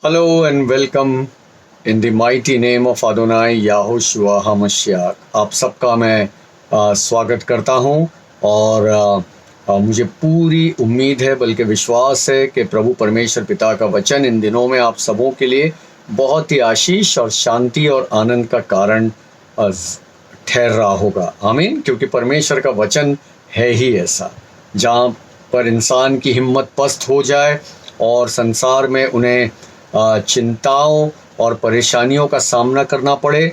Hello and welcome in the mighty name of Adonai Yahushua HaMashiach। आप सबका मैं स्वागत करता हूं और मुझे पूरी उम्मीद है बल्कि विश्वास है कि प्रभु परमेश्वर पिता का वचन इन दिनों में आप सबों के लिए बहुत ही आशीष और शांति और आनंद का कारण ठहर रहा होगा। आमीन। क्योंकि परमेश्वर का वचन है ही ऐसा, जहाँ पर इंसान की हिम्मत पस्त हो जाए और संसार में उन्हें चिंताओं और परेशानियों का सामना करना पड़े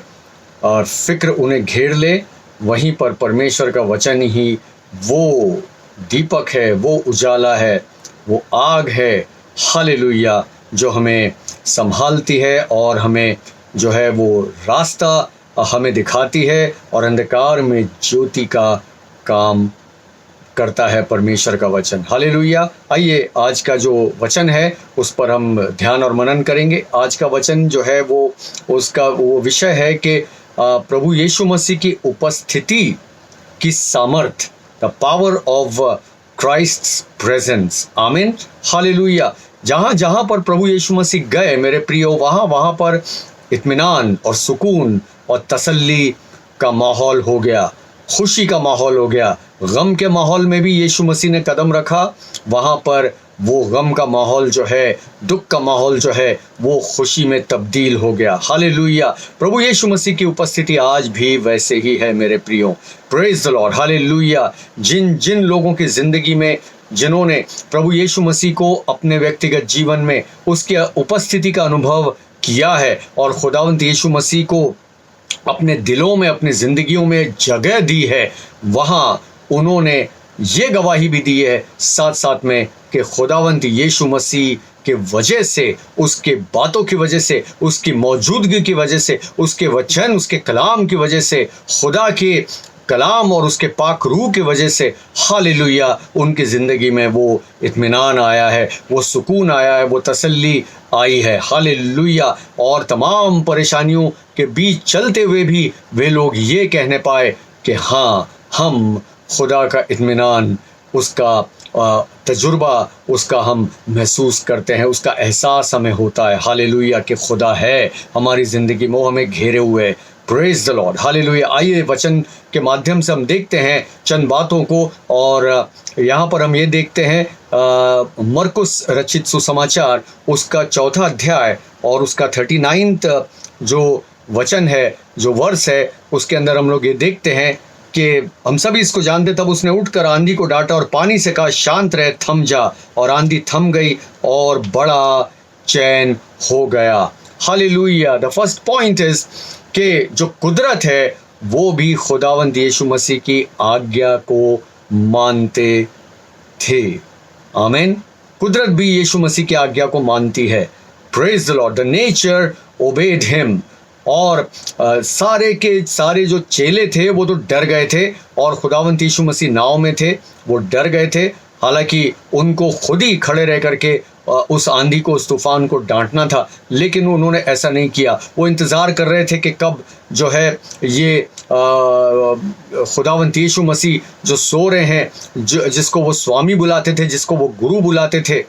और फिक्र उन्हें घेर ले, वहीं पर परमेश्वर का वचन ही वो दीपक है, वो उजाला है, वो आग है, हालेलुया, जो हमें संभालती है और हमें जो है वो रास्ता हमें दिखाती है और अंधकार में ज्योति का काम करता है परमेश्वर का वचन। हालेलुया। आइए आज का जो वचन है उस पर हम ध्यान और मनन करेंगे। आज का वचन जो है वो विषय है कि प्रभु यीशु मसीह की उपस्थिति की सामर्थ, द पावर ऑफ क्राइस्ट्स प्रेजेंस। आमीन। हालेलुया। जहाँ जहाँ पर प्रभु यीशु मसीह गए मेरे प्रियो, वहाँ पर इत्मीनान और सुकून और तसल्ली का माहौल हो गया, खुशी का माहौल हो गया। गम के माहौल में भी यीशु मसीह ने कदम रखा, वहाँ पर वो गम का माहौल जो है, दुख का माहौल जो है, वो खुशी में तब्दील हो गया। हालेलुया। प्रभु यीशु मसीह की उपस्थिति आज भी वैसे ही है मेरे प्रियो। Praise the lord. हालेलुया। जिन जिन लोगों की ज़िंदगी में जिन्होंने प्रभु यीशु मसीह को अपने व्यक्तिगत जीवन में उसकी उपस्थिति का अनुभव किया है और खुदावंत यीशु मसीह को अपने दिलों में, अपनी ज़िंदगियों में जगह दी है, वहाँ उन्होंने ये गवाही भी दी है साथ साथ में कि खुदावंत यीशु मसीह के वजह से, उसके बातों की वजह से, उसकी मौजूदगी की वजह से, उसके वचन, उसके कलाम की वजह से, खुदा के कलाम और उसके पाक रूह की वजह से, हालेलुया, उनकी ज़िंदगी में वो इत्मीनान आया है, वो सुकून आया है, वो तसल्ली आई है। हालेलुया। और तमाम परेशानियों के बीच चलते हुए भी वे लोग ये कहने पाए कि हाँ, हम खुदा का इत्मीनान, उसका तजुर्बा, उसका हम महसूस करते हैं, उसका एहसास हमें होता है। हालेलुया कि खुदा है हमारी ज़िंदगी में, वो हमें घेरे हुए है। Praise the lord. हालेलुया। आइए वचन के माध्यम से हम देखते हैं चंद बातों को और यहाँ पर हम ये देखते हैं मरकुस रचित सुसमाचार उसका 4 अध्याय और उसका 39 जो वचन है, जो वर्ष है, उसके अंदर हम लोग ये देखते हैं कि हम सभी इसको जानते। तब उसने उठकर आंधी को डांटा और पानी से कहा, शांत रह, थम जा। और आंधी थम गई और बड़ा चैन हो गया। Hallelujah. The first point is कि जो कुदरत है वो भी खुदावंद यीशु मसीह की आज्ञा को मानते थे। आमीन। कुदरत भी यीशु मसीह की आज्ञा को मानती है। Praise the lord. The nature obeyed him. और सारे के सारे जो चेले थे वो तो डर गए थे और खुदावंत यीशु मसीह नाव में थे, वो डर गए थे। हालांकि उनको खुद ही खड़े रह करके उस आंधी को, उस तूफान को डांटना था, लेकिन उन्होंने ऐसा नहीं किया। वो इंतज़ार कर रहे थे कि कब जो है ये खुदावंत यीशु मसीह जो सो रहे हैं, जिसको वो स्वामी बुलाते थे, जिसको वो गुरु बुलाते थे,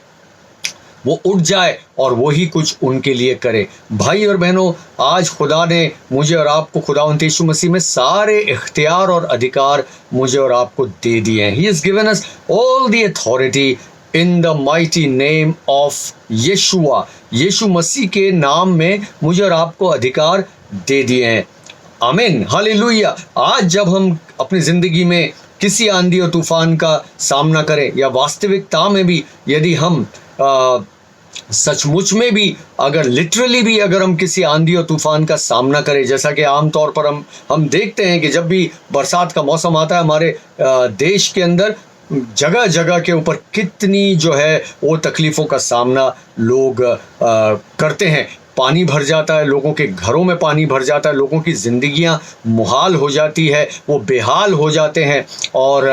वो उठ जाए और वही कुछ उनके लिए करे। भाई और बहनों, आज खुदा ने मुझे और आपको, खुदावंत यीशु मसीह में सारे इख्तियार और अधिकार मुझे और आपको दे दिए हैं। He is given us all the authority in the mighty name of Yeshua. यीशु मसीह के नाम में मुझे और आपको अधिकार दे दिए हैं। आमीन। हालेलुया। आज जब हम अपनी ज़िंदगी में किसी आंधी और तूफान का सामना करें, या वास्तविकता में भी यदि हम सचमुच में भी, अगर लिटरली भी अगर हम किसी आंधी और तूफान का सामना करें, जैसा कि आमतौर पर हम देखते हैं कि जब भी बरसात का मौसम आता है हमारे देश के अंदर, जगह जगह के ऊपर कितनी जो है वो तकलीफ़ों का सामना लोग करते हैं। पानी भर जाता है, लोगों के घरों में पानी भर जाता है, लोगों की ज़िंदगियां मुहाल हो जाती है, वो बेहाल हो जाते हैं। और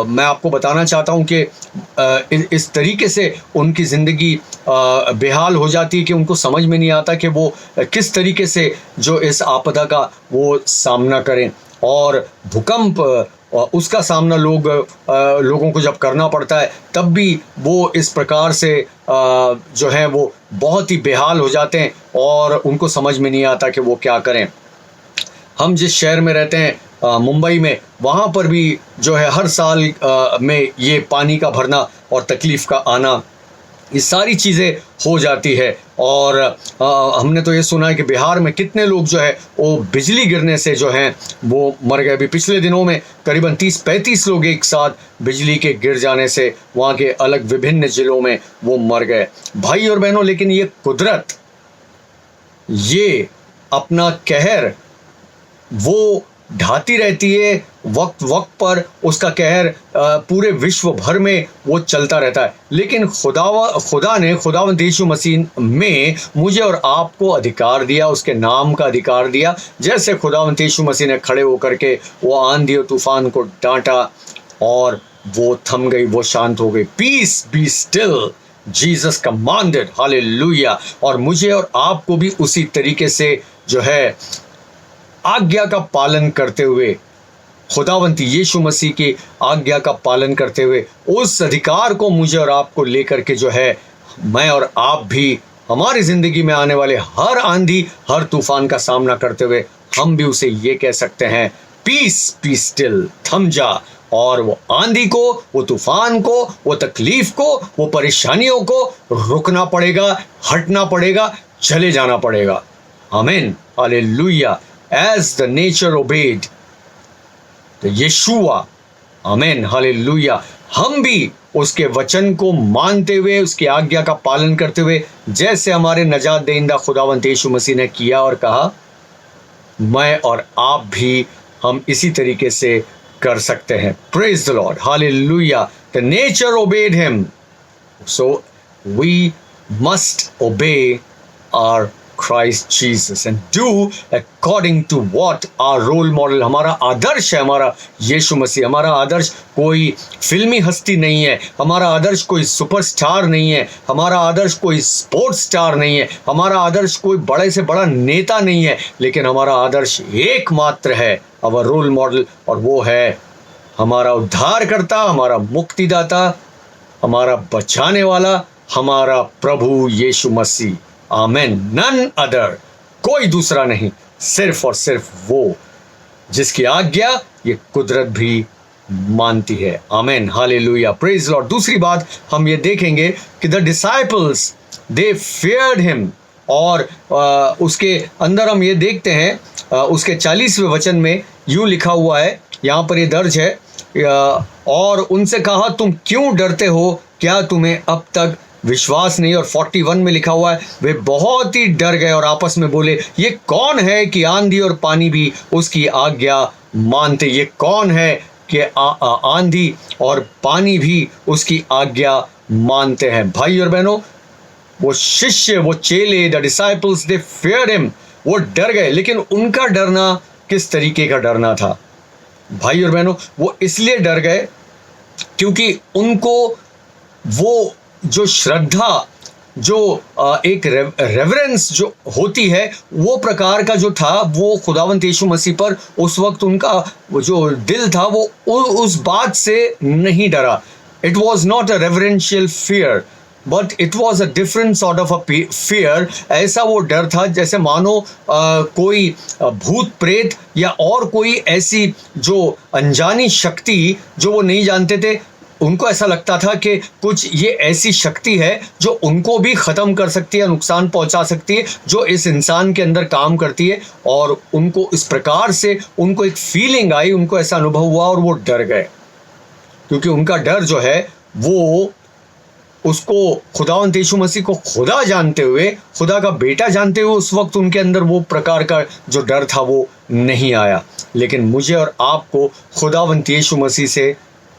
मैं आपको बताना चाहता हूं कि इस तरीके से उनकी ज़िंदगी बेहाल हो जाती है कि उनको समझ में नहीं आता कि वो किस तरीके से जो इस आपदा का वो सामना करें। और भूकंप उसका सामना लोगों को जब करना पड़ता है, तब भी वो इस प्रकार से जो है वो बहुत ही बेहाल हो जाते हैं और उनको समझ में नहीं आता कि वो क्या करें। हम जिस शहर में रहते हैं मुंबई में, वहाँ पर भी जो है हर साल में ये पानी का भरना और तकलीफ़ का आना, ये सारी चीज़ें हो जाती है। और हमने तो ये सुना है कि बिहार में कितने लोग जो है वो बिजली गिरने से जो हैं वो मर गए। अभी पिछले दिनों में करीबन 30-35 लोग एक साथ बिजली के गिर जाने से वहाँ के अलग विभिन्न ज़िलों में वो मर गए। भाई और बहनों, लेकिन ये कुदरत, ये अपना कहर वो ढाती रहती है, वक्त वक्त पर उसका कहर पूरे विश्व भर में वो चलता रहता है। लेकिन खुदा ने खुदावंद यीशु मसीह में मुझे और आपको अधिकार दिया, उसके नाम का अधिकार दिया। जैसे खुदावंद यीशु मसीह ने खड़े होकर के वो आंधी और तूफान को डांटा और वो थम गई, वो शांत हो गई। Peace be still, Jesus commanded, hallelujah. और मुझे और आपको भी उसी तरीके से जो है आज्ञा का पालन करते हुए, खुदावंत यीशु मसीह की आज्ञा का पालन करते हुए, उस अधिकार को मुझे और आपको लेकर के जो है मैं और आप भी हमारी ज़िंदगी में आने वाले हर आंधी, हर तूफान का सामना करते हुए हम भी उसे ये कह सकते हैं, पीस बी स्टिल, थम जा। और वो आंधी को, वो तूफान को, वो तकलीफ को, वो परेशानियों को रुकना पड़ेगा, हटना पड़ेगा, चले जाना पड़ेगा। आमीन, hallelujah. As the nature obeyed the Yeshua, आमीन, हालेलुया। हम भी उसके वचन को मानते हुए, उसकी आज्ञा का पालन करते हुए, जैसे हमारे नजात देहिंदा खुदावंत यीशु मसीह ने किया और कहा, मैं और आप भी हम इसी तरीके से कर सकते हैं। Praise the lord, hallelujah. The nature obeyed him, so we must obey our Christ Jesus and do according to what our role model, हमारा आदर्श है, हमारा यीशु मसीह। हमारा आदर्श कोई फिल्मी हस्ती नहीं है, हमारा आदर्श कोई सुपरस्टार नहीं है, हमारा आदर्श कोई स्पोर्ट्स स्टार नहीं है, हमारा आदर्श कोई बड़े से बड़ा नेता नहीं है, लेकिन हमारा आदर्श एकमात्र है, आवर रोल मॉडल, और वो है हमारा उद्धारकर्ता, हमारा मुक्तिदाता, हमारा बचाने वाला, हमारा प्रभु यीशु मसीह। आमेन, नन अदर, कोई दूसरा नहीं, सिर्फ और सिर्फ वो जिसकी आज्ञा ये कुदरत भी मानती है। आमेन, हालेलुया, प्रेज लॉर्ड। दूसरी बात हम ये देखेंगे कि the disciples they feared him, और उसके अंदर हम ये देखते हैं उसके 40वें वचन में यूँ लिखा हुआ है, यहाँ पर ये दर्ज है, और उनसे कहा तुम क्यों डरते हो, क्या तुम्हें अब तक विश्वास नहीं। और 41 में लिखा हुआ है, वे बहुत ही डर गए और आपस में बोले, ये कौन है कि आंधी और पानी भी उसकी आज्ञा मानते। ये कौन है कि आंधी और पानी भी उसकी आज्ञा मानते हैं। भाई और बहनों, वो शिष्य, वो चेले, the disciples, they feared him, वो डर गए। लेकिन उनका डरना किस तरीके का डरना था भाई और बहनों? वो इसलिए डर गए क्योंकि उनको वो जो श्रद्धा, जो एक रेवरेंस जो होती है, वो प्रकार का जो था, वो खुदावंत यीशु मसीह पर उस वक्त उनका वो जो दिल था वो उस बात से नहीं डरा। It was not a reverential fear, but it was a different sort of a fear. ऐसा वो डर था जैसे मानो कोई भूत प्रेत या और कोई ऐसी जो अनजानी शक्ति जो वो नहीं जानते थे, उनको ऐसा लगता था कि कुछ ये ऐसी शक्ति है जो उनको भी ख़त्म कर सकती है, नुकसान पहुंचा सकती है, जो इस इंसान के अंदर काम करती है। और उनको इस प्रकार से उनको एक फीलिंग आई, उनको ऐसा अनुभव हुआ और वो डर गए, क्योंकि उनका डर जो है वो उसको खुदावंत यीशु मसीह को खुदा जानते हुए, खुदा का बेटा जानते हुए, उस वक्त उनके अंदर वो प्रकार का जो डर था वो नहीं आया। लेकिन मुझे और आपको खुदावंत यीशु मसीह से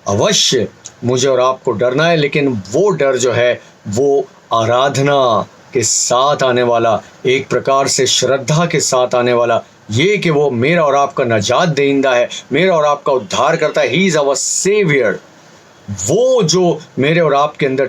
अवश्य मुझे और आपको डरना है, लेकिन वो डर जो है वो आराधना के साथ आने वाला, एक प्रकार से श्रद्धा के साथ आने वाला, ये कि वो मेरा और आपका नजात देहिंदा है, मेरा और आपका उद्धार करता है, ही इज़ आवर सेवियर। वो जो मेरे और आपके अंदर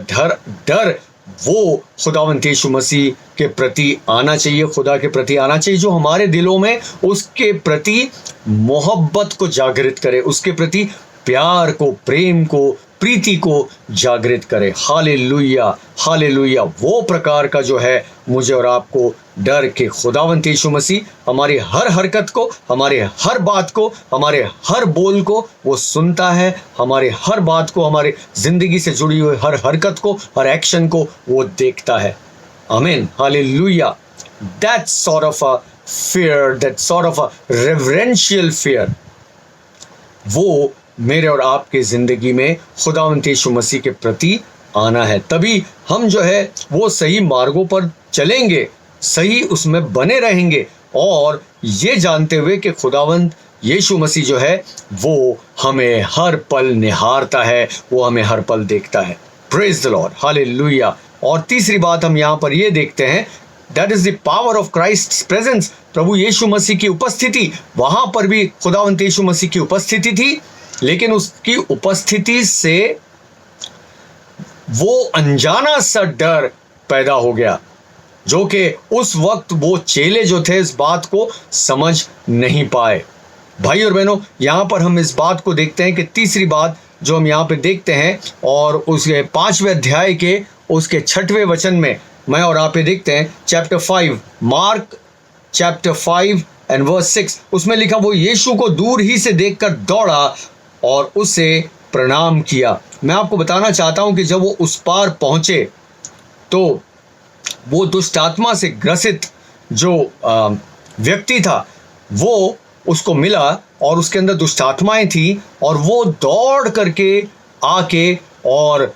डर वो खुदावंत यीशु मसीह के प्रति आना चाहिए, खुदा के प्रति आना चाहिए, जो हमारे दिलों में उसके प्रति मोहब्बत को जागृत करे, उसके प्रति प्यार को, प्रेम को प्रीति को जागृत करे। Hallelujah, hallelujah. वो प्रकार का जो है मुझे और आपको डर के खुदावंत यीशु मसीह हमारी हर हरकत को, हमारे हर बात को, हमारे हर बोल को वो सुनता है, हमारे हर बात को, हमारे जिंदगी से जुड़ी हुई हर हरकत को, हर एक्शन को वो देखता है। आमीन, hallelujah. That sort of a fear, that sort of a reverential fear, वो मेरे और आपके ज़िंदगी में खुदावंत यीशु मसीह के प्रति आना है। तभी हम जो है वो सही मार्गों पर चलेंगे, सही उसमें बने रहेंगे, और ये जानते हुए कि खुदावंत यीशु मसीह जो है वो हमें हर पल निहारता है, वो हमें हर पल देखता है। Praise the lord, hallelujah. और तीसरी बात हम यहाँ पर ये देखते हैं, that is the power of Christ presence. प्रभु यीशु मसीह की उपस्थिति, वहां पर भी खुदावंत यीशु मसीह की उपस्थिति थी, लेकिन उसकी उपस्थिति से वो अनजाना सा डर पैदा हो गया, जो कि उस वक्त वो चेले जो थे इस बात को समझ नहीं पाए। भाई और बहनों, यहाँ पर हम इस बात को देखते हैं कि तीसरी बात जो हम यहाँ पे देखते हैं, और उसके 5वें अध्याय के उसके 6वें वचन में मैं और आप ये देखते हैं, chapter 5, Mark chapter 5 and verse 6, उसमें लिखा, वो यीशु को दूर ही से देखकर दौड़ा और उसे प्रणाम किया। मैं आपको बताना चाहता हूं कि जब वो उस पार पहुंचे तो वो दुष्ट आत्मा से ग्रसित जो व्यक्ति था वो उसको मिला, और उसके अंदर दुष्ट आत्माएं थी, और वो दौड़ करके आके और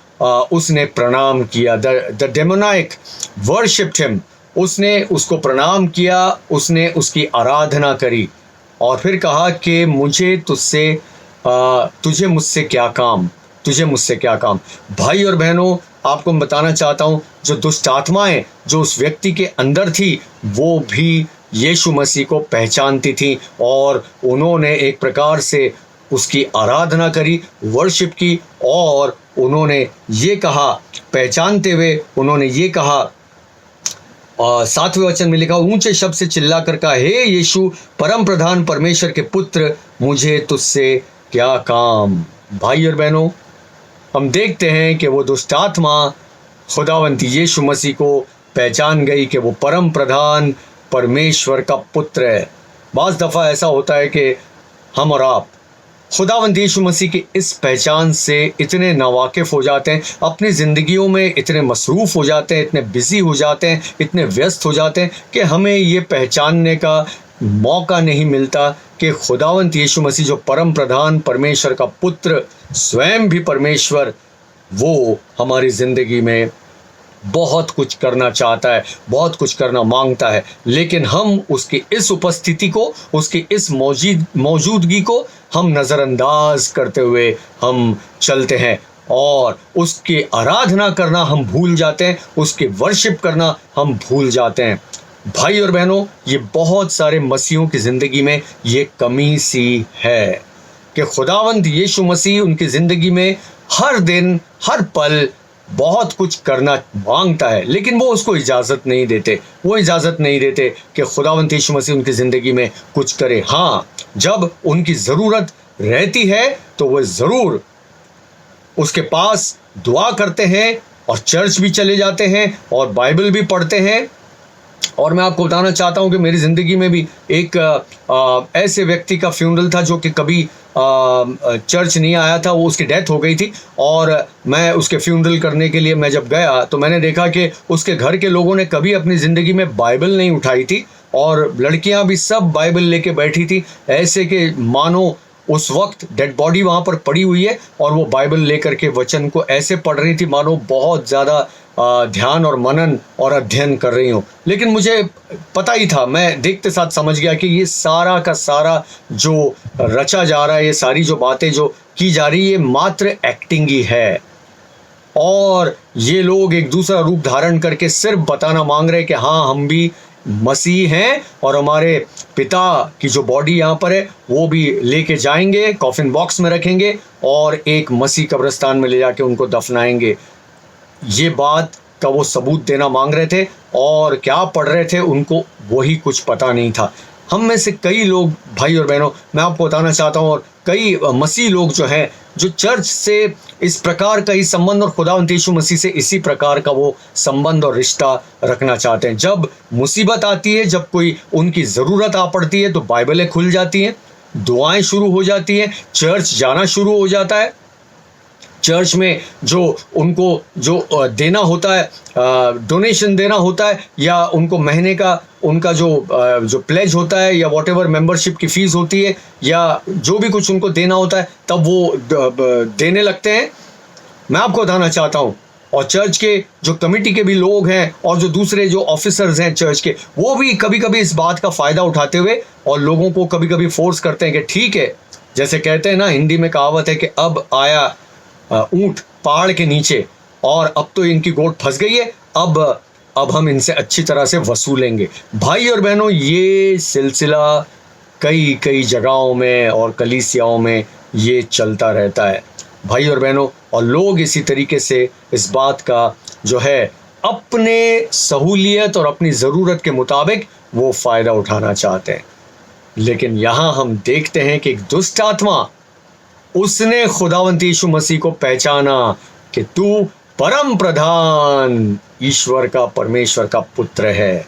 उसने प्रणाम किया। द डेमोनाइक वर्शिप्ड हिम, उसने उसको प्रणाम किया, उसने उसकी आराधना करी, और फिर कहा कि तुझे मुझसे क्या काम, तुझे मुझसे क्या काम। भाई और बहनों, आपको मैं बताना चाहता हूँ, जो दुष्ट आत्माएं जो उस व्यक्ति के अंदर थी वो भी यीशु मसीह को पहचानती थी, और उन्होंने एक प्रकार से उसकी आराधना करी, वर्शिप की, और उन्होंने ये कहा, पहचानते हुए उन्होंने ये कहा, 7वें वचन में लिखा, ऊंचे शब्द से चिल्ला कर कहा, हे यीशु परम प्रधान परमेश्वर के पुत्र, मुझे तुझसे क्या काम। भाई और बहनों, हम देखते हैं कि वो दुष्ट आत्मा खुदावंत यीशु मसीह को पहचान गई कि वो परम प्रधान परमेश्वर का पुत्र है। बाज़ दफ़ा ऐसा होता है कि हम और आप खुदावंत यीशु मसीह की इस पहचान से इतने नावाकिफ़ हो जाते हैं, अपनी ज़िंदगियों में इतने मसरूफ़ हो जाते हैं, इतने बिज़ी हो जाते हैं, इतने व्यस्त हो जाते हैं कि हमें ये पहचानने का मौका नहीं मिलता कि खुदावंत यीशु मसीह जो परम प्रधान परमेश्वर का पुत्र, स्वयं भी परमेश्वर, वो हमारी ज़िंदगी में बहुत कुछ करना चाहता है, बहुत कुछ करना मांगता है, लेकिन हम उसकी इस उपस्थिति को, उसकी इस मौजूदगी को हम नज़रअंदाज करते हुए हम चलते हैं, और उसकी आराधना करना हम भूल जाते हैं, उसकी वर्शिप करना हम भूल जाते हैं। भाई और बहनों, ये बहुत सारे मसीहों की ज़िंदगी में ये कमी सी है कि खुदावंत यीशु मसीह उनकी ज़िंदगी में हर दिन, हर पल बहुत कुछ करना मांगता है, लेकिन वो उसको इजाज़त नहीं देते। वो इजाज़त नहीं देते कि खुदावंत यीशु मसीह उनकी ज़िंदगी में कुछ करे। हाँ, जब उनकी ज़रूरत रहती है तो वो ज़रूर उसके पास दुआ करते हैं, और चर्च भी चले जाते हैं, और बाइबल भी पढ़ते हैं। और मैं आपको बताना चाहता हूँ कि मेरी ज़िंदगी में भी एक ऐसे व्यक्ति का फ्यूनरल था जो कि कभी चर्च नहीं आया था, वो उसकी डेथ हो गई थी, और मैं उसके फ्यूनरल करने के लिए मैं जब गया तो मैंने देखा कि उसके घर के लोगों ने कभी अपनी ज़िंदगी में बाइबल नहीं उठाई थी, और लड़कियां भी सब बाइबल लेके बैठी थी, ऐसे कि मानो उस वक्त डेड बॉडी वहाँ पर पड़ी हुई है, और वो बाइबल लेकर के वचन को ऐसे पढ़ रही थी मानो बहुत ज़्यादा ध्यान और मनन और अध्ययन कर रही हूँ। लेकिन मुझे पता ही था, मैं देखते साथ समझ गया कि ये सारा का सारा जो रचा जा रहा है, ये सारी जो बातें जो की जा रही है, ये मात्र एक्टिंग ही है, और ये लोग एक दूसरा रूप धारण करके सिर्फ बताना मांग रहे हैं कि हाँ, हम भी मसीह हैं, और हमारे पिता की जो बॉडी यहाँ पर है वो भी लेके जाएंगे, कॉफिन बॉक्स में रखेंगे, और एक मसीह कब्रिस्तान में ले जाके उनको दफनाएंगे। ये बात का वो सबूत देना मांग रहे थे, और क्या पढ़ रहे थे उनको वही कुछ पता नहीं था। हम में से कई लोग, भाई और बहनों, मैं आपको बताना चाहता हूँ, और कई मसीह लोग जो हैं जो चर्च से इस प्रकार का ही संबंध और खुदावंद यीशु मसीह से इसी प्रकार का वो संबंध और रिश्ता रखना चाहते हैं। जब मुसीबत आती है, जब कोई उनकी ज़रूरत आ पड़ती है, तो बाइबलें खुल जाती हैं, दुआएं शुरू हो जाती हैं, चर्च जाना शुरू हो जाता है। चर्च में जो उनको जो देना होता है, डोनेशन देना होता है, या उनको महीने का उनका जो प्लेज होता है, या वॉटेवर मेंबरशिप की फीस होती है, या जो भी कुछ उनको देना होता है, तब वो देने लगते हैं। मैं आपको बताना चाहता हूँ, और चर्च के जो कमिटी के भी लोग हैं और जो दूसरे जो ऑफिसर्स हैं चर्च के, वो भी कभी कभी इस बात का फ़ायदा उठाते हुए और लोगों को कभी कभी फोर्स करते हैं कि ठीक है, जैसे कहते हैं ना, हिंदी में कहावत है कि अब आया ऊंट पहाड़ के नीचे, और अब तो इनकी गोट फंस गई है, अब हम इनसे अच्छी तरह से वसूलेंगे। भाई और बहनों, ये सिलसिला कई कई जगहों में और कलीसियाओं में ये चलता रहता है भाई और बहनों, और लोग इसी तरीके से इस बात का जो है अपने सहूलियत और अपनी ज़रूरत के मुताबिक वो फ़ायदा उठाना चाहते हैं। लेकिन यहाँ हम देखते हैं कि एक दुष्ट आत्मा, उसने खुदावंत यीशु मसीह को पहचाना कि तू परम प्रधान ईश्वर का, परमेश्वर का पुत्र है।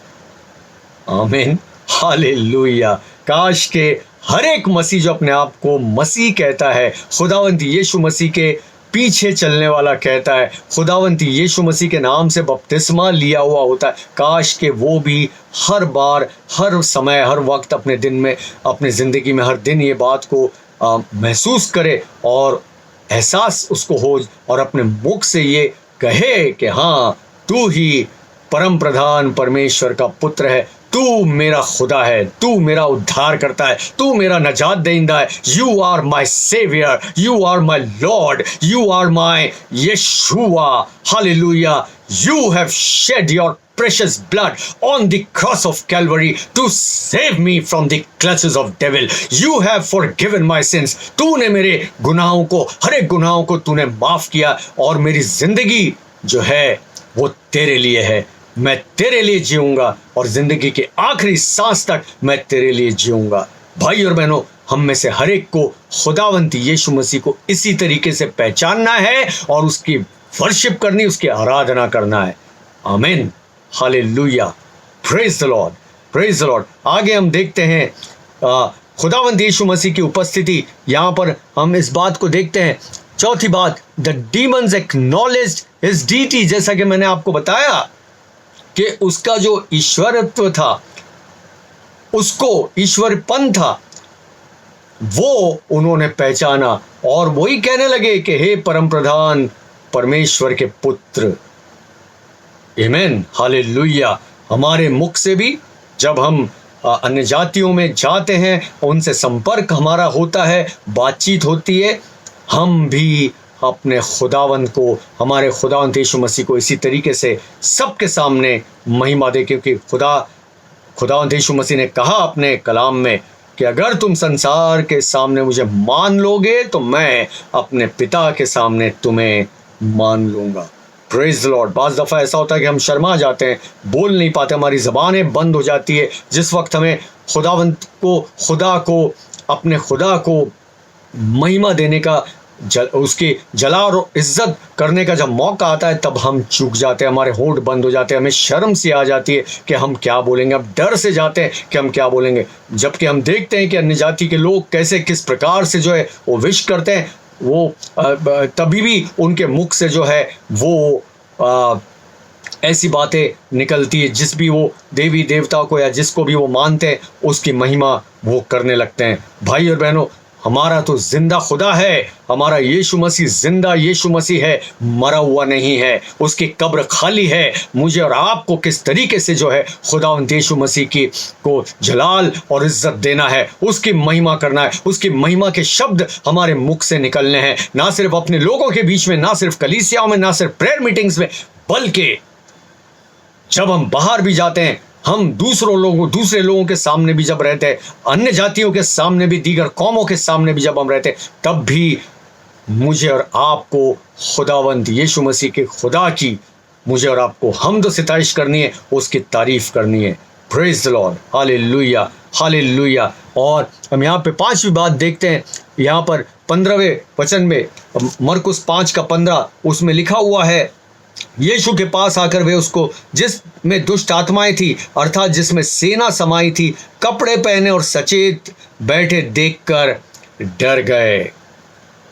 आमीन, हालेलुया। काश के हर एक मसीह जो अपने आप को मसीह कहता है, खुदावंत यीशु मसीह के पीछे चलने वाला कहता है, खुदावंत यीशु मसीह के नाम से बपतिस्मा लिया हुआ होता है, काश के वो भी हर बार, हर समय, हर वक्त अपने दिन में, अपनी ज़िंदगी में हर दिन ये बात को महसूस करे और एहसास उसको हो, और अपने मुख से ये कहे कि हाँ, तू ही परम प्रधान परमेश्वर का पुत्र है, तू मेरा खुदा है, तू मेरा उद्धार करता है, तू मेरा नजात देंदा है। You are my saviour, you are my lord, you are my Yeshua, hallelujah. You have shed your precious blood on the cross of Calvary to save me from the clutches of devil. You have forgiven my sins. तूने मेरे गुनाहों को, हर एक गुनाहों को तूने माफ किया, और मेरी जिंदगी जो है वो तेरे लिए है। मैं तेरे लिए जीऊंगा और जिंदगी के आखिरी सांस तक मैं तेरे लिए जीऊंगा। भाई और बहनों, हम में से हर एक को खुदावंत यीशु मसीह को इसी तरीके से पहचानना है और उसकी वर्शिप करनी, उसकी आराधना करना है। आमीन, hallelujah, praise the Lord, praise the Lord. आगे हम देखते हैं खुदावंत यीशु मसीह की उपस्थिति। यहाँ पर हम इस बात को देखते हैं। चौथी बात, the demons acknowledged his DT. जैसा कि मैंने आपको बताया कि उसका जो ईश्वरत्व था, उसको ईश्वरपन था, वो उन्होंने पहचाना और वही कहने लगे कि हे परम प्रधान परमेश्वर के पुत्र। आमीन, हालेलुया। हमारे मुख से भी जब हम अन्य जातियों में जाते हैं, उनसे संपर्क हमारा होता है, बातचीत होती है, हम भी अपने खुदावंत को, हमारे खुदावंत यीशु मसीह को इसी तरीके से सबके सामने महिमा दे, क्योंकि खुदावंत यीशु मसीह ने कहा अपने कलाम में कि अगर तुम संसार के सामने मुझे मान लोगे तो मैं अपने पिता के सामने तुम्हें मान लूँगा। Praise the Lord. बाज़ दफ़ा ऐसा होता है कि हम शर्मा जाते हैं, बोल नहीं पाते, हमारी ज़बानें बंद हो जाती है। जिस वक्त हमें खुदावंत को, खुदा को, अपने खुदा को महिमा देने का, उसकी जला और इज्जत करने का जब मौका आता है, तब हम चूक जाते हैं, हमारे होंठ बंद हो जाते हैं, हमें शर्म सी आ जाती है कि हम क्या बोलेंगे। अब डर से जाते हैं कि हम क्या बोलेंगे, जबकि हम देखते हैं कि अन्य जाति के लोग कैसे, किस प्रकार से जो है वो विश करते हैं, वो तभी भी उनके मुख से जो है वो ऐसी बातें निकलती है, जिस भी वो देवी देवता को या जिसको भी वो मानते हैं, उसकी महिमा वो करने लगते हैं। भाई और बहनों, हमारा तो जिंदा खुदा है, हमारा यीशु मसीह जिंदा यीशु मसीह है, मरा हुआ नहीं है, उसकी कब्र खाली है। मुझे और आपको किस तरीके से जो है खुदावंत यीशु मसीह की को जलाल और इज्जत देना है, उसकी महिमा करना है, उसकी महिमा के शब्द हमारे मुख से निकलने हैं, ना सिर्फ अपने लोगों के बीच में, ना सिर्फ कलीसियाओं में, ना सिर्फ प्रेयर मीटिंग्स में, बल्कि जब हम बाहर भी जाते हैं, हम दूसरे लोगों के सामने भी जब रहते हैं, अन्य जातियों के सामने भी, दीगर कौमों के सामने भी जब हम रहते हैं, तब भी मुझे और आपको खुदावंत यीशु मसीह के खुदा की, मुझे और आपको हम्द सिताइश करनी है, उसकी तारीफ करनी है। Praise the lord, hallelujah, hallelujah. और हम यहाँ पे 5वीं बात देखते हैं, यहाँ पर 15वें वचन में, मरकुस 5:15, उसमें लिखा हुआ है, यीशु के पास आकर वे उसको, जिसमें दुष्ट आत्माएं थी, अर्थात जिसमें सेना समाई थी, कपड़े पहने और सचेत बैठे देखकर डर गए।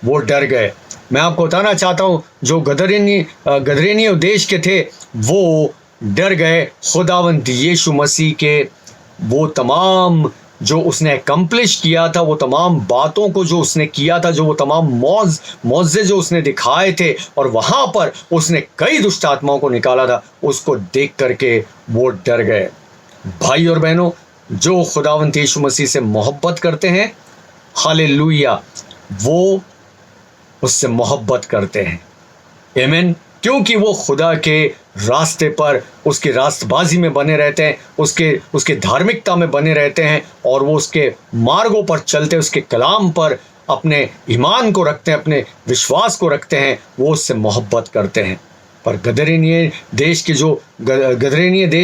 वो डर गए। मैं आपको बताना चाहता हूँ, जो गदरेनी देश के थे वो डर गए खुदावंद यीशु मसीह के वो तमाम जो उसने अकम्प्लिश किया था, वो तमाम बातों को जो उसने किया था, जो वो तमाम मौजे जो उसने दिखाए थे, और वहाँ पर उसने कई दुष्ट आत्माओं को निकाला था, उसको देख करके वो डर गए। भाई और बहनों, जो खुदावंद यीशु मसीह से मोहब्बत करते हैं, हालेलुया, वो उससे मोहब्बत करते हैं, आमीन, क्योंकि वो खुदा के रास्ते पर, उसकी रास्तबाजी में बने रहते हैं, उसके धार्मिकता में बने रहते हैं, और वो उसके मार्गों पर चलते, उसके कलाम पर अपने ईमान को रखते हैं, अपने विश्वास को रखते हैं, वो उससे मोहब्बत करते हैं। पर गदरेनिये देश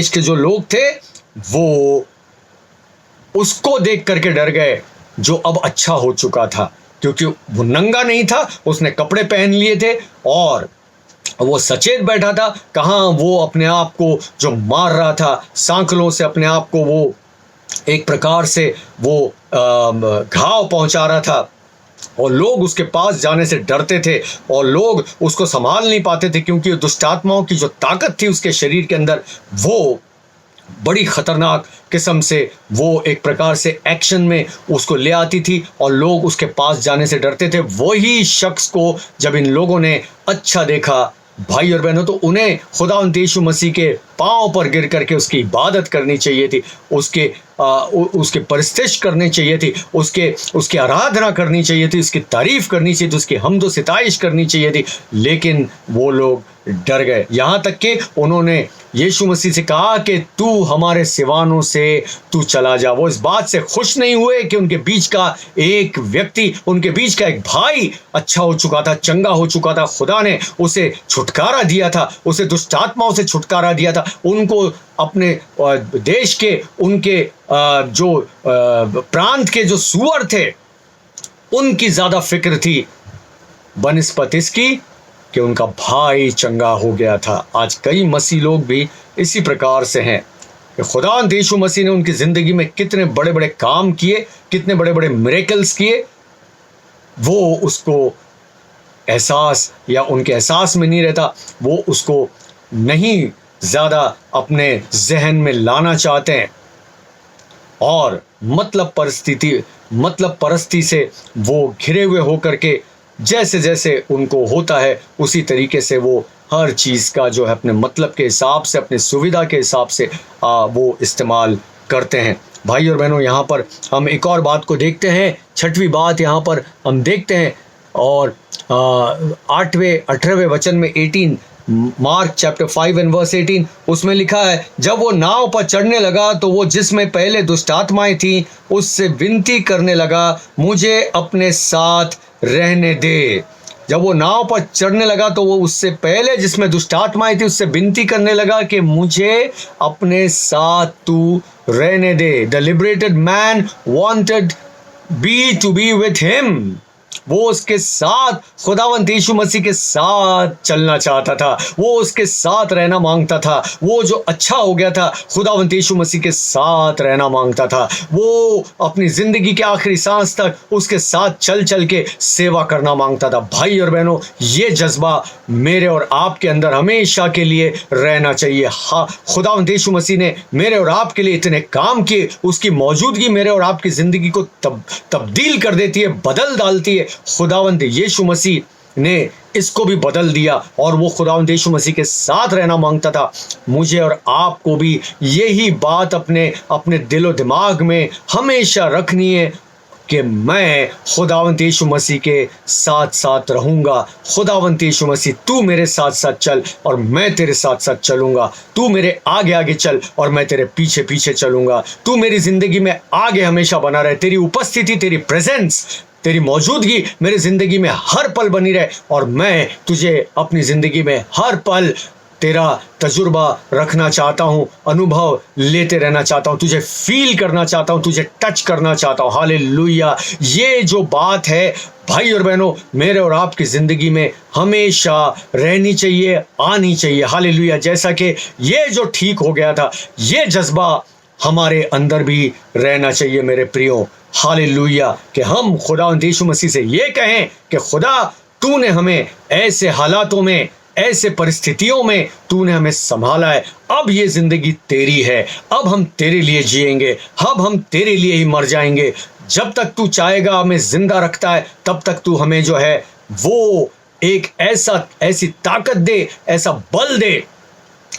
के जो लोग थे, वो उसको देख करके डर गए, जो अब अच्छा हो चुका था, क्योंकि वो नंगा नहीं था, उसने कपड़े पहन लिए थे और वो सचेत बैठा था। कहाँ वो अपने आप को जो मार रहा था सांकलों से, अपने आप को वो एक प्रकार से वो घाव पहुंचा रहा था, और लोग उसके पास जाने से डरते थे, और लोग उसको संभाल नहीं पाते थे, क्योंकि दुष्ट आत्माओं की जो ताकत थी उसके शरीर के अंदर, वो बड़ी खतरनाक किस्म से वो एक प्रकार से एक्शन में उसको ले आती थी, और लोग उसके पास जाने से डरते थे। वही शख्स को जब इन लोगों ने अच्छा देखा, भाई और बहनों, तो उन्हें खुदावंद यीशु मसीह के पांव पर गिर करके उसकी इबादत करनी चाहिए थी, उसके परिस्तिश करनी चाहिए थी, उसकी आराधना करनी चाहिए थी, उसकी तारीफ करनी चाहिए थी, उसकी हम्द सिताइश करनी चाहिए थी। लेकिन वो लोग डर गए, यहाँ तक कि उन्होंने यीशु मसीह से कहा कि तू हमारे सिवानों से तू चला जा। वो इस बात से खुश नहीं हुए कि उनके बीच का एक व्यक्ति, उनके बीच का एक भाई अच्छा हो चुका था, चंगा हो चुका था, खुदा ने उसे छुटकारा दिया था, उसे दुष्ट आत्माओं से छुटकारा दिया था, उनको अपने देश के, उनके जो प्रांत के जो सुअर थे, उनकी ज़्यादा फिक्र थी बनिस्बत इसकी कि उनका भाई चंगा हो गया था। आज कई मसीह लोग भी इसी प्रकार से हैं कि खुदावंद यीशु मसीह ने उनकी ज़िंदगी में कितने बड़े बड़े काम किए, कितने बड़े बड़े मिरेकल्स किए, वो उसको एहसास या उनके एहसास में नहीं रहता, वो उसको नहीं ज़्यादा अपने जहन में लाना चाहते हैं, और मतलब परस्ती से वो घिरे हुए होकर के जैसे जैसे उनको होता है उसी तरीके से वो हर चीज़ का जो है अपने मतलब के हिसाब से, अपने सुविधा के हिसाब से वो इस्तेमाल करते हैं। भाई और बहनों, यहाँ पर हम एक और बात को देखते हैं, 6वीं बात यहाँ पर हम देखते हैं, और 18वें वचन में 18, मार्क चैप्टर 5 एंड वर्स 18, उसमें लिखा है, जब वो नाव पर चढ़ने लगा तो वो जिसमें पहले दुष्ट आत्माएं थीं उससे विनती करने लगा, मुझे अपने साथ रहने दे। जब वो नाव पर चढ़ने लगा तो वो उससे पहले जिसमें दुष्ट आत्माएं थी उससे विनती करने लगा कि मुझे अपने साथ तू रहने दे। The liberated man wanted to be with him. वो उसके साथ, खुदावंद यीशु मसीह के साथ चलना चाहता था, वो उसके साथ रहना मांगता था। वो जो अच्छा हो गया था, खुदावंद यीशु मसीह के साथ रहना मांगता था। वो अपनी ज़िंदगी के आखिरी सांस तक उसके साथ चल चल के सेवा करना मांगता था। भाई और बहनों, ये जज्बा मेरे और आपके अंदर हमेशा के लिए रहना चाहिए। हाँ, खुदावंद यीशु मसीह ने मेरे और आपके लिए इतने काम किए, उसकी मौजूदगी मेरे और आपकी ज़िंदगी को तब्दील कर देती है, बदल डालती है। खुदावंद यीशु मसीह ने इसको भी बदल दिया, और वो खुदावंद यीशु मसीह के साथ रहना मांगता था। मुझे और आपको भी यही बात अपने दिलो दिमाग में हमेशा रखनी है कि मैं खुदावंद यीशु मसीह के साथ साथ रहूँगा। खुदावंद यीशु मसीह, तू मेरे साथ साथ चल और मैं तेरे साथ साथ चलूँगा। तू मेरे आगे आगे चल और मैं तेरे पीछे पीछे चलूँगा। तू मेरी ज़िंदगी में आगे हमेशा बना रहे। तेरी उपस्थिति, तेरी प्रेजेंस, तेरी मौजूदगी मेरी ज़िंदगी में हर पल बनी रहे, और मैं तुझे अपनी ज़िंदगी में हर पल तेरा तजुर्बा रखना चाहता हूँ, अनुभव लेते रहना चाहता हूँ, तुझे फील करना चाहता हूँ, तुझे टच करना चाहता हूँ। हालेलुया। ये जो बात है भाई और बहनों, मेरे और आपकी ज़िंदगी में हमेशा रहनी चाहिए, आनी चाहिए। हालेलुया। जैसा कि ये जो ठीक हो गया था, ये जज्बा हमारे अंदर भी रहना चाहिए मेरे प्रियो। हालेलुया। कि हम खुदा यीशु मसीह से ये कहें कि खुदा, तूने हमें ऐसे हालातों में, ऐसे परिस्थितियों में तूने हमें संभाला है, अब ये जिंदगी तेरी है, अब हम तेरे लिए जिएंगे, अब हम तेरे लिए ही मर जाएंगे। जब तक तू चाहेगा हमें जिंदा रखता है, तब तक तू हमें जो है वो एक ऐसी ताकत दे, ऐसा बल दे,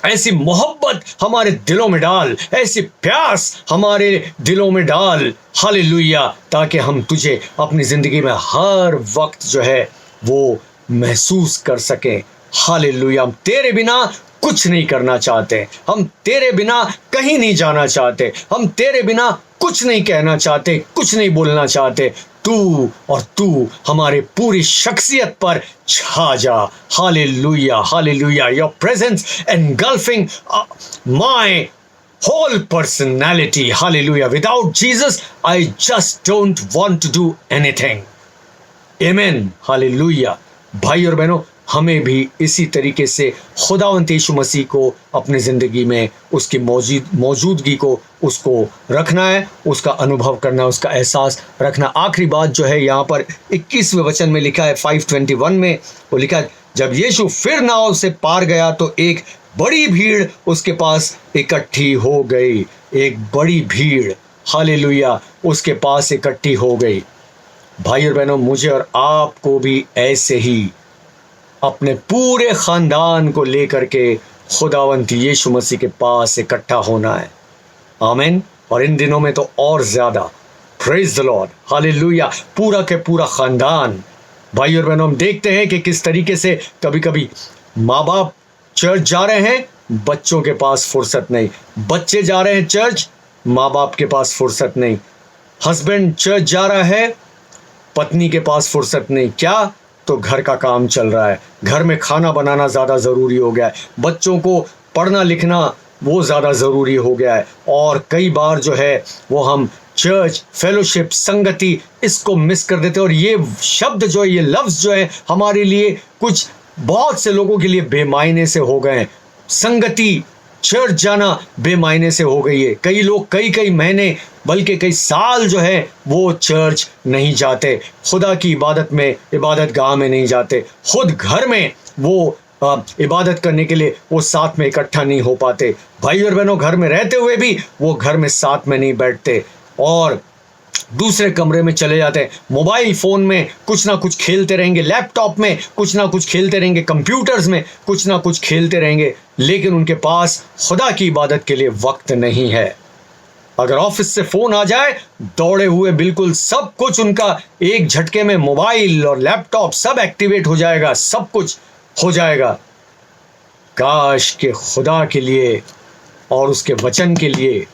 ऐसी मोहब्बत हमारे दिलों में डाल, ऐसी प्यास हमारे दिलों में डाल। हालेलुया। ताकि हम तुझे अपनी जिंदगी में हर वक्त जो है वो महसूस कर सकें। हालेलुया। हम तेरे बिना कुछ नहीं करना चाहते, हम तेरे बिना कहीं नहीं जाना चाहते, हम तेरे बिना कुछ नहीं कहना चाहते, कुछ नहीं बोलना चाहते। तू हमारे पूरी शख्सियत पर छा जा। Hallelujah. Hallelujah. Your presence engulfing my whole personality. Hallelujah. Without Jesus, I just don't want to do anything. Amen. Hallelujah. भाई और बहनों, हमें भी इसी तरीके से खुदावंत यीशु मसीह को अपनी ज़िंदगी में उसकी मौजूदगी को उसको रखना है, उसका अनुभव करना है, उसका एहसास रखना। आखिरी बात जो है यहाँ पर 21वें वचन में लिखा है, 5:21 में वो लिखा है, जब यीशु फिर नाव से पार गया तो एक बड़ी भीड़ उसके पास इकट्ठी हो गई। एक बड़ी भीड़, हालेलुया, उसके पास इकट्ठी हो गई। भाई और बहनों, मुझे और आपको भी ऐसे ही अपने पूरे खानदान को लेकर के खुदावंत यीशु मसीह के पास इकट्ठा होना है। आमीन। और इन दिनों में तो और ज्यादा। Praise the lord. हालेलुया। पूरा के पूरा खानदान। भाई और बहनों, हम देखते हैं कि किस तरीके से कभी कभी माँ बाप चर्च जा रहे हैं, बच्चों के पास फुर्सत नहीं, बच्चे जा रहे हैं चर्च, माँ बाप के पास फुर्सत नहीं, हस्बैंड चर्च जा रहा है, पत्नी के पास फुर्सत नहीं। क्या? तो घर का काम चल रहा है, घर में खाना बनाना ज़्यादा ज़रूरी हो गया है, बच्चों को पढ़ना लिखना वो ज़्यादा ज़रूरी हो गया है। और कई बार जो है वो हम चर्च, फेलोशिप, संगति, इसको मिस कर देते हैं। और ये शब्द जो है, ये लफ्ज़ जो है, हमारे लिए कुछ बहुत से लोगों के लिए बेमायने से हो गए हैं। संगति, चर्च जाना बेमायने से हो गई है। कई लोग कई महीने बल्कि कई साल जो है वो चर्च नहीं जाते, खुदा की इबादत में, इबादत गाह में नहीं जाते, खुद घर में वो इबादत करने के लिए वो साथ में इकट्ठा नहीं हो पाते। भाई और बहनों, घर में रहते हुए भी वो घर में साथ में नहीं बैठते और दूसरे कमरे में चले जाते हैं, मोबाइल फ़ोन में कुछ ना कुछ खेलते रहेंगे, लैपटॉप में कुछ ना कुछ खेलते रहेंगे, कंप्यूटर्स में कुछ ना कुछ खेलते रहेंगे, लेकिन उनके पास खुदा की इबादत के लिए वक्त नहीं है। अगर ऑफिस से फ़ोन आ जाए, दौड़े हुए बिल्कुल सब कुछ उनका एक झटके में मोबाइल और लैपटॉप सब एक्टिवेट हो जाएगा, सब कुछ हो जाएगा। काश के खुदा के लिए और उसके वचन के लिए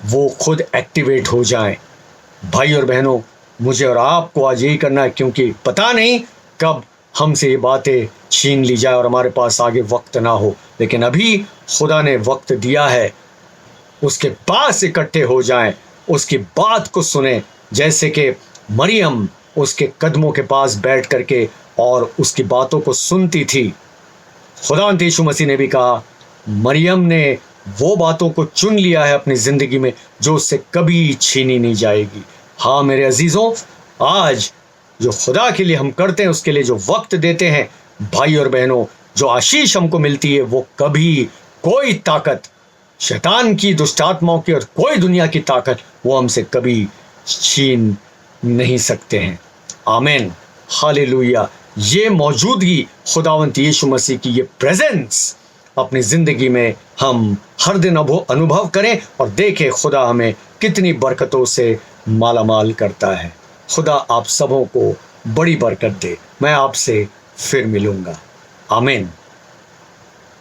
वो खुद एक्टिवेट हो जाएं। भाई और बहनों, मुझे और आपको आज यही करना है, क्योंकि पता नहीं कब हमसे ये बातें छीन ली जाए और हमारे पास आगे वक्त ना हो। लेकिन अभी खुदा ने वक्त दिया है, उसके पास इकट्ठे हो जाएं, उसकी बात को सुने, जैसे कि मरियम उसके कदमों के पास बैठ करके और उसकी बातों को सुनती थी। खुदावंत यीशु मसीह ने भी कहा, मरियम ने वो बातों को चुन लिया है अपनी ज़िंदगी में जो उससे कभी छीनी नहीं जाएगी। हाँ मेरे अजीज़ों, आज जो खुदा के लिए हम करते हैं, उसके लिए जो वक्त देते हैं, भाई और बहनों, जो आशीष हमको मिलती है, वो कभी कोई ताकत, शैतान की, दुष्टात्माओं की और कोई दुनिया की ताकत वो हमसे कभी छीन नहीं सकते हैं। आमीन। हालेलुया। ये मौजूदगी खुदावंत यीशु मसीह की, ये प्रेजेंस अपनी ज़िंदगी में हम हर दिन अनुभव करें और देखें खुदा हमें कितनी बरकतों से मालामाल करता है। खुदा आप सबों को बड़ी बरकत दे। मैं आपसे फिर मिलूँगा। आमीन।